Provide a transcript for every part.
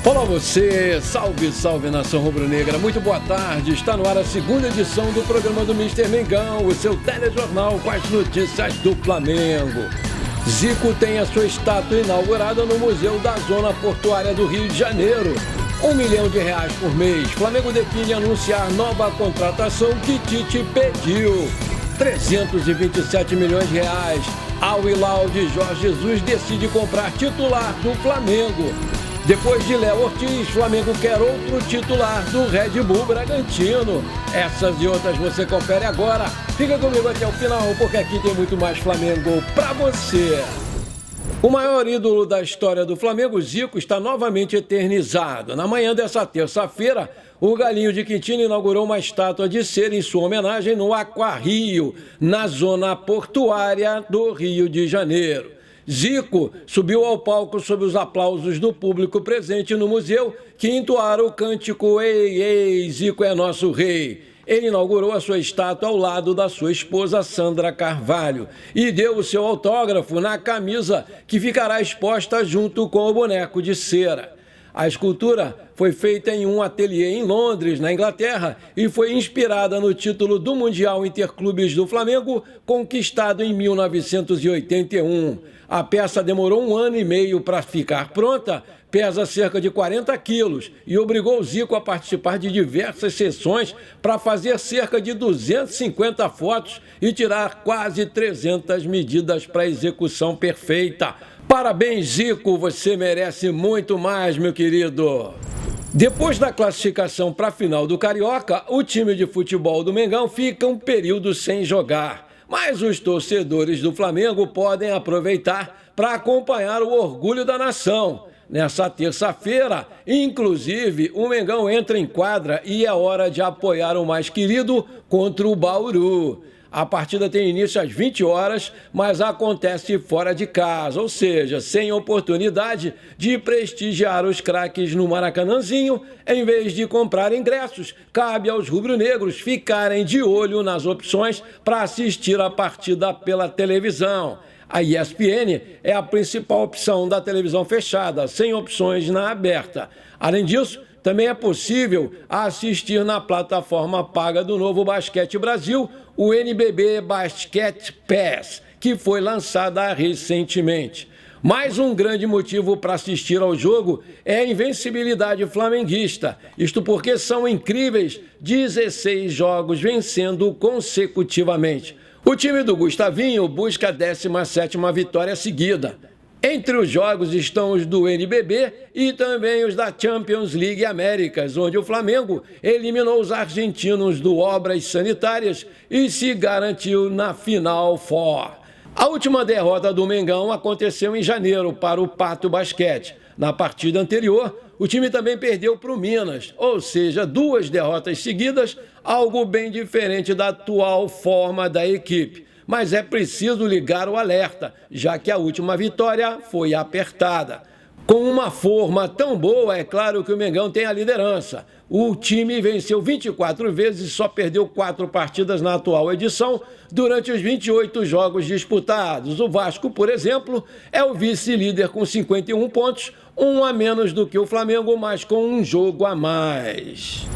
Olá você, salve, salve nação rubro-negra, muito boa tarde, está no ar a segunda edição do programa do Mister Mengão, o seu telejornal com as notícias do Flamengo. Zico tem a sua estátua inaugurada no Museu da Zona Portuária do Rio de Janeiro. R$1 milhão por mês, Flamengo define anunciar nova contratação que Tite pediu. 327 milhões de reais, Al Hilal de Jorge Jesus decide comprar titular do Flamengo. Depois de Léo Ortiz, Flamengo quer outro titular do Red Bull Bragantino. Essas e outras você confere agora. Fica comigo até o final, porque aqui tem muito mais Flamengo pra você. O maior ídolo da história do Flamengo, Zico, está novamente eternizado. Na manhã dessa terça-feira, o Galinho de Quintino inaugurou uma estátua de cera em sua homenagem no Aquarrio, na zona portuária do Rio de Janeiro. Zico subiu ao palco sob os aplausos do público presente no museu, que entoaram o cântico "Ei, ei, Zico é nosso rei". Ele inaugurou a sua estátua ao lado da sua esposa Sandra Carvalho e deu o seu autógrafo na camisa que ficará exposta junto com o boneco de cera. A escultura foi feita em um ateliê em Londres, na Inglaterra, e foi inspirada no título do Mundial Interclubes do Flamengo, conquistado em 1981. A peça demorou 1 ano e meio para ficar pronta, pesa cerca de 40 quilos e obrigou o Zico a participar de diversas sessões para fazer cerca de 250 fotos e tirar quase 300 medidas para a execução perfeita. Parabéns, Zico, você merece muito mais, meu querido. Depois da classificação para a final do Carioca, o time de futebol do Mengão fica um período sem jogar. Mas os torcedores do Flamengo podem aproveitar para acompanhar o orgulho da nação. Nessa terça-feira, inclusive, o Mengão entra em quadra e é hora de apoiar o mais querido contra o Bauru. A partida tem início às 20 horas, mas acontece fora de casa, ou seja, sem oportunidade de prestigiar os craques no Maracanãzinho. Em vez de comprar ingressos, cabe aos rubro-negros ficarem de olho nas opções para assistir a partida pela televisão. A ESPN é a principal opção da televisão fechada, sem opções na aberta. Além disso, também é possível assistir na plataforma paga do Novo Basquete Brasil, o NBB Basket Pass, que foi lançada recentemente. Mais um grande motivo para assistir ao jogo é a invencibilidade flamenguista. Isto porque são incríveis 16 jogos vencendo consecutivamente. O time do Gustavinho busca a 17ª vitória seguida. Entre os jogos estão os do NBB e também os da Champions League Américas, onde o Flamengo eliminou os argentinos do Obras Sanitárias e se garantiu na Final Four. A última derrota do Mengão aconteceu em janeiro para o Pato Basquete. Na partida anterior, o time também perdeu para o Minas, ou seja, 2 derrotas seguidas, algo bem diferente da atual forma da equipe. Mas é preciso ligar o alerta, já que a última vitória foi apertada. Com uma forma tão boa, é claro que o Mengão tem a liderança. O time venceu 24 vezes e só perdeu 4 partidas na atual edição, durante os 28 jogos disputados. O Vasco, por exemplo, é o vice-líder com 51 pontos, 1 a menos do que o Flamengo, mas com um jogo a mais.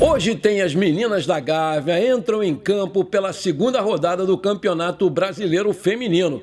Hoje tem as meninas da Gávea, entram em campo pela segunda rodada do Campeonato Brasileiro Feminino.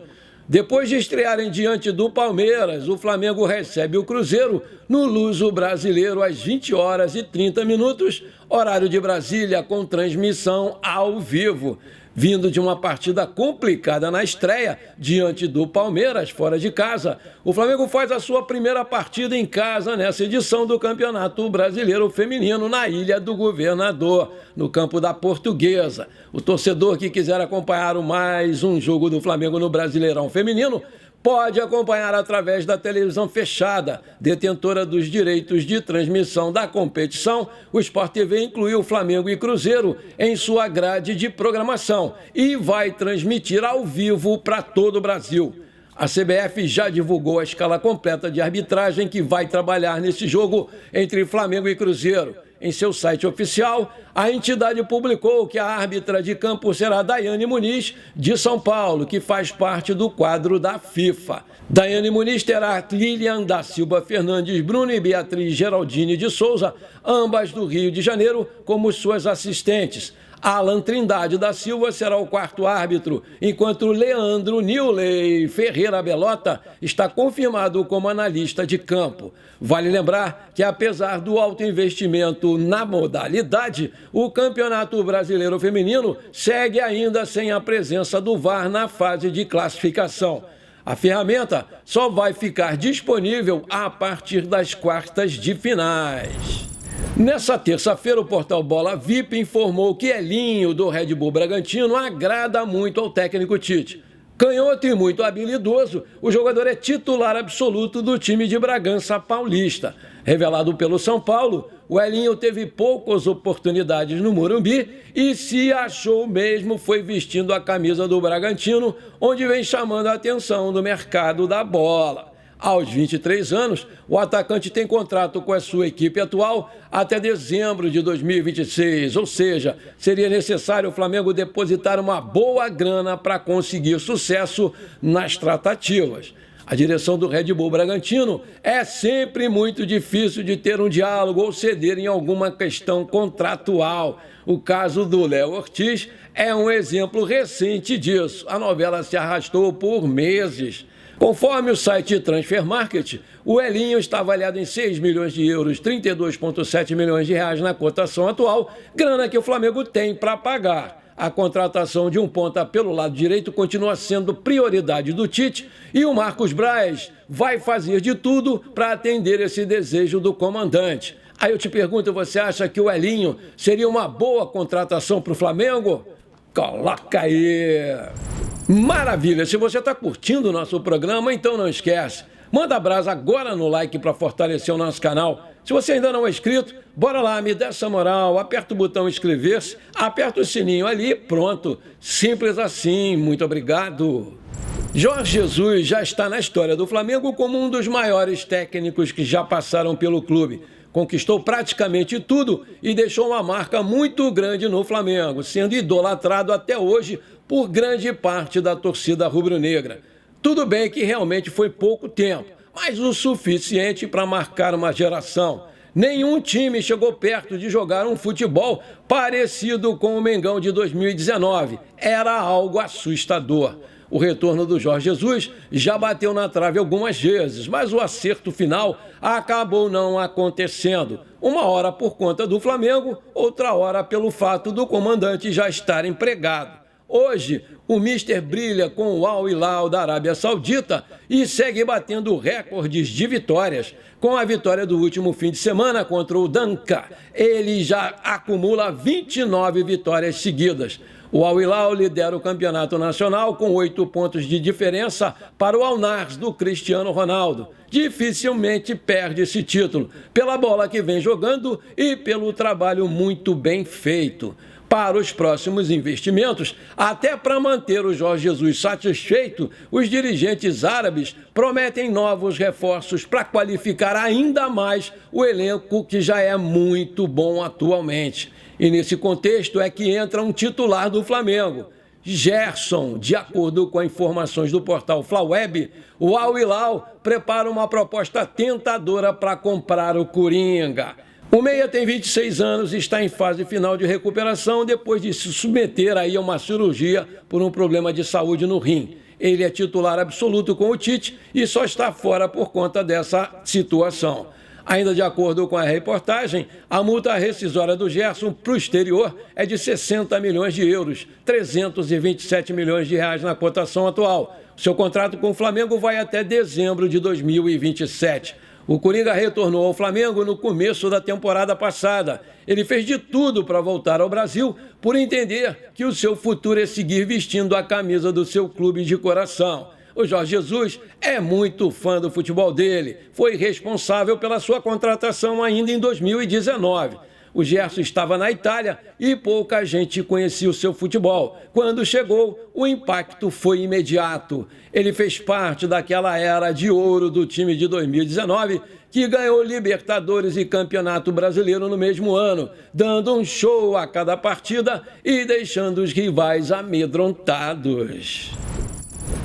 Depois de estrearem diante do Palmeiras, o Flamengo recebe o Cruzeiro no Luso Brasileiro às 20h30, horário de Brasília, com transmissão ao vivo. Vindo de uma partida complicada na estreia, diante do Palmeiras, fora de casa, o Flamengo faz a sua primeira partida em casa nessa edição do Campeonato Brasileiro Feminino na Ilha do Governador, no campo da Portuguesa. O torcedor que quiser acompanhar mais um jogo do Flamengo no Brasileirão Feminino pode acompanhar através da televisão fechada, detentora dos direitos de transmissão da competição. O Sport TV incluiu Flamengo e Cruzeiro em sua grade de programação e vai transmitir ao vivo para todo o Brasil. A CBF já divulgou a escala completa de arbitragem que vai trabalhar nesse jogo entre Flamengo e Cruzeiro. Em seu site oficial, a entidade publicou que a árbitra de campo será Daiane Muniz, de São Paulo, que faz parte do quadro da FIFA. Daiane Muniz terá Lilian da Silva Fernandes Bruno e Beatriz Geraldine de Souza, ambas do Rio de Janeiro, como suas assistentes. Alan Trindade da Silva será o quarto árbitro, enquanto Leandro Nilley Ferreira Belota está confirmado como analista de campo. Vale lembrar que, apesar do alto investimento na modalidade, o Campeonato Brasileiro Feminino segue ainda sem a presença do VAR na fase de classificação. A ferramenta só vai ficar disponível a partir das quartas de finais. Nessa terça-feira, o portal Bola VIP informou que Elinho, do Red Bull Bragantino, agrada muito ao técnico Tite. Canhoto e muito habilidoso, o jogador é titular absoluto do time de Bragança Paulista. Revelado pelo São Paulo, o Elinho teve poucas oportunidades no Morumbi e se achou mesmo foi vestindo a camisa do Bragantino, onde vem chamando a atenção do mercado da bola. Aos 23 anos, o atacante tem contrato com a sua equipe atual até dezembro de 2026, ou seja, seria necessário o Flamengo depositar uma boa grana para conseguir sucesso nas tratativas. A direção do Red Bull Bragantino é sempre muito difícil de ter um diálogo ou ceder em alguma questão contratual. O caso do Léo Ortiz é um exemplo recente disso. A novela se arrastou por meses. Conforme o site Transfer Market, o Elinho está avaliado em 6 milhões de euros, 32,7 milhões de reais na cotação atual, grana que o Flamengo tem para pagar. A contratação de um ponta pelo lado direito continua sendo prioridade do Tite e o Marcos Braz vai fazer de tudo para atender esse desejo do comandante. Aí eu te pergunto, você acha que o Elinho seria uma boa contratação para o Flamengo? Coloca aí! Maravilha! Se você está curtindo o nosso programa, então não esquece. Manda brasa agora no like para fortalecer o nosso canal. Se você ainda não é inscrito, bora lá, me dá essa moral, aperta o botão inscrever-se, aperta o sininho ali, pronto. Simples assim, muito obrigado. Jorge Jesus já está na história do Flamengo como um dos maiores técnicos que já passaram pelo clube. Conquistou praticamente tudo e deixou uma marca muito grande no Flamengo, sendo idolatrado até hoje por grande parte da torcida rubro-negra. Tudo bem que realmente foi pouco tempo, mas o suficiente para marcar uma geração. Nenhum time chegou perto de jogar um futebol parecido com o Mengão de 2019. Era algo assustador. O retorno do Jorge Jesus já bateu na trave algumas vezes, mas o acerto final acabou não acontecendo. Uma hora por conta do Flamengo, outra hora pelo fato do comandante já estar empregado. Hoje, o Mister brilha com o Al Hilal da Arábia Saudita e segue batendo recordes de vitórias. Com a vitória do último fim de semana contra o Danca, ele já acumula 29 vitórias seguidas. O Al Hilal lidera o campeonato nacional com 8 pontos de diferença para o Al Nassr do Cristiano Ronaldo. Dificilmente perde esse título, pela bola que vem jogando e pelo trabalho muito bem feito. Para os próximos investimentos, até para manter o Jorge Jesus satisfeito, os dirigentes árabes prometem novos reforços para qualificar ainda mais o elenco que já é muito bom atualmente. E nesse contexto é que entra um titular do Flamengo. Gerson, de acordo com informações do portal Flaweb, o Al Hilal prepara uma proposta tentadora para comprar o Coringa. O meia tem 26 anos e está em fase final de recuperação depois de se submeter aí a uma cirurgia por um problema de saúde no rim. Ele é titular absoluto com o Tite e só está fora por conta dessa situação. Ainda de acordo com a reportagem, a multa rescisória do Gerson para o exterior é de 60 milhões de euros, 327 milhões de reais na cotação atual. Seu contrato com o Flamengo vai até dezembro de 2027. O Coringa retornou ao Flamengo no começo da temporada passada. Ele fez de tudo para voltar ao Brasil por entender que o seu futuro é seguir vestindo a camisa do seu clube de coração. O Jorge Jesus é muito fã do futebol dele. Foi responsável pela sua contratação ainda em 2019. o Gerson estava na Itália e pouca gente conhecia o seu futebol. Quando chegou, o impacto foi imediato. Ele fez parte daquela era de ouro do time de 2019, que ganhou Libertadores e Campeonato Brasileiro no mesmo ano, dando um show a cada partida e deixando os rivais amedrontados.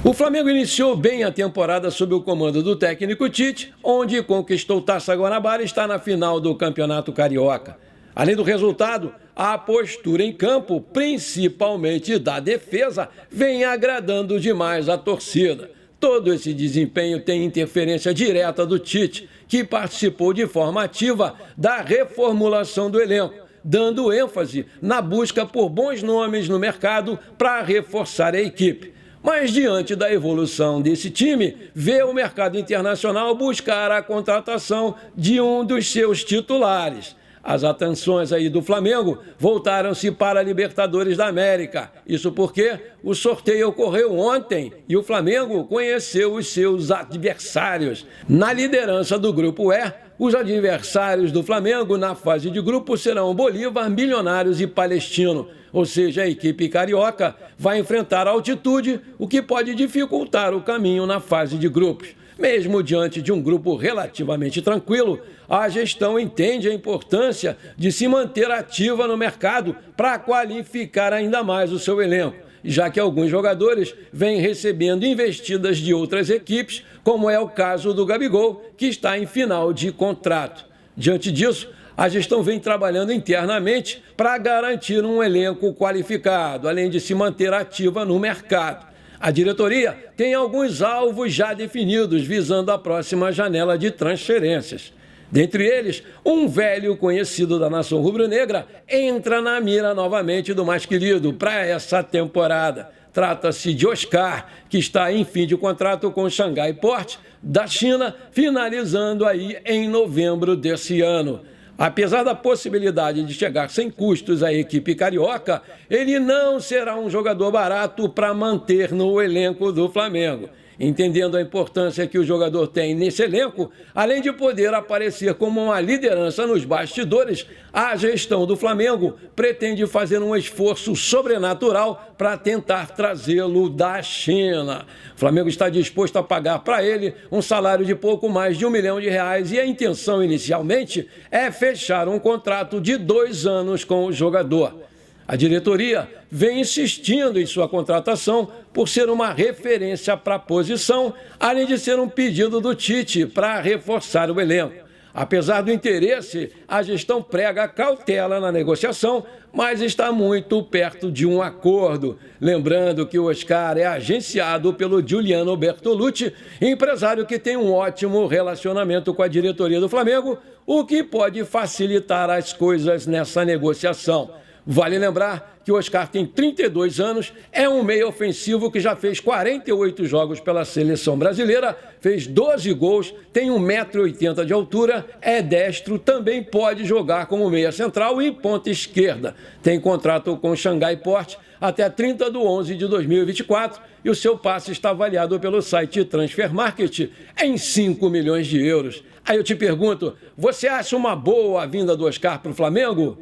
O Flamengo iniciou bem a temporada sob o comando do técnico Tite, onde conquistou Taça Guanabara e está na final do Campeonato Carioca. Além do resultado, a postura em campo, principalmente da defesa, vem agradando demais a torcida. Todo esse desempenho tem interferência direta do Tite, que participou de forma ativa da reformulação do elenco, dando ênfase na busca por bons nomes no mercado para reforçar a equipe. Mas diante da evolução desse time, vê o mercado internacional buscar a contratação de um dos seus titulares. As atenções aí do Flamengo voltaram-se para a Libertadores da América. Isso porque o sorteio ocorreu ontem e o Flamengo conheceu os seus adversários. Na liderança do Grupo E, os adversários do Flamengo na fase de grupo serão Bolívar, Milionários e Palestino. Ou seja, a equipe carioca vai enfrentar a altitude, o que pode dificultar o caminho na fase de grupos. Mesmo diante de um grupo relativamente tranquilo, a gestão entende a importância de se manter ativa no mercado para qualificar ainda mais o seu elenco, já que alguns jogadores vêm recebendo investidas de outras equipes, como é o caso do Gabigol, que está em final de contrato. Diante disso, a gestão vem trabalhando internamente para garantir um elenco qualificado, além de se manter ativa no mercado. A diretoria tem alguns alvos já definidos, visando a próxima janela de transferências. Dentre eles, um velho conhecido da nação rubro-negra entra na mira novamente do mais querido para essa temporada. Trata-se de Oscar, que está em fim de contrato com o Xangai Port da China, finalizando aí em novembro desse ano. Apesar da possibilidade de chegar sem custos à equipe carioca, ele não será um jogador barato para manter no elenco do Flamengo. Entendendo a importância que o jogador tem nesse elenco, além de poder aparecer como uma liderança nos bastidores, a gestão do Flamengo pretende fazer um esforço sobrenatural para tentar trazê-lo da China. O Flamengo está disposto a pagar para ele um salário de pouco mais de R$1 milhão e a intenção inicialmente é fechar um contrato de 2 anos com o jogador. A diretoria vem insistindo em sua contratação por ser uma referência para a posição, além de ser um pedido do Tite para reforçar o elenco. Apesar do interesse, a gestão prega cautela na negociação, mas está muito perto de um acordo. Lembrando que o Oscar é agenciado pelo Giuliano Bertolucci, empresário que tem um ótimo relacionamento com a diretoria do Flamengo, o que pode facilitar as coisas nessa negociação. Vale lembrar que o Oscar tem 32 anos, é um meia ofensivo que já fez 48 jogos pela seleção brasileira, fez 12 gols, tem 1,80 m de altura, é destro, também pode jogar como meia central e ponta esquerda. Tem contrato com o Xangai Port até 30/11/2024 e o seu passe está avaliado pelo site Transfer Market em 5 milhões de euros. Aí eu te pergunto, você acha uma boa a vinda do Oscar para o Flamengo?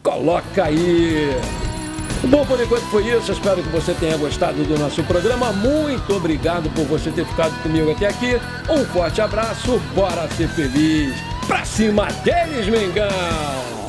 Coloca aí! Bom, por enquanto foi isso. Espero que você tenha gostado do nosso programa. Muito obrigado por você ter ficado comigo até aqui. Um forte abraço. Bora ser feliz. Pra cima deles, Mengão!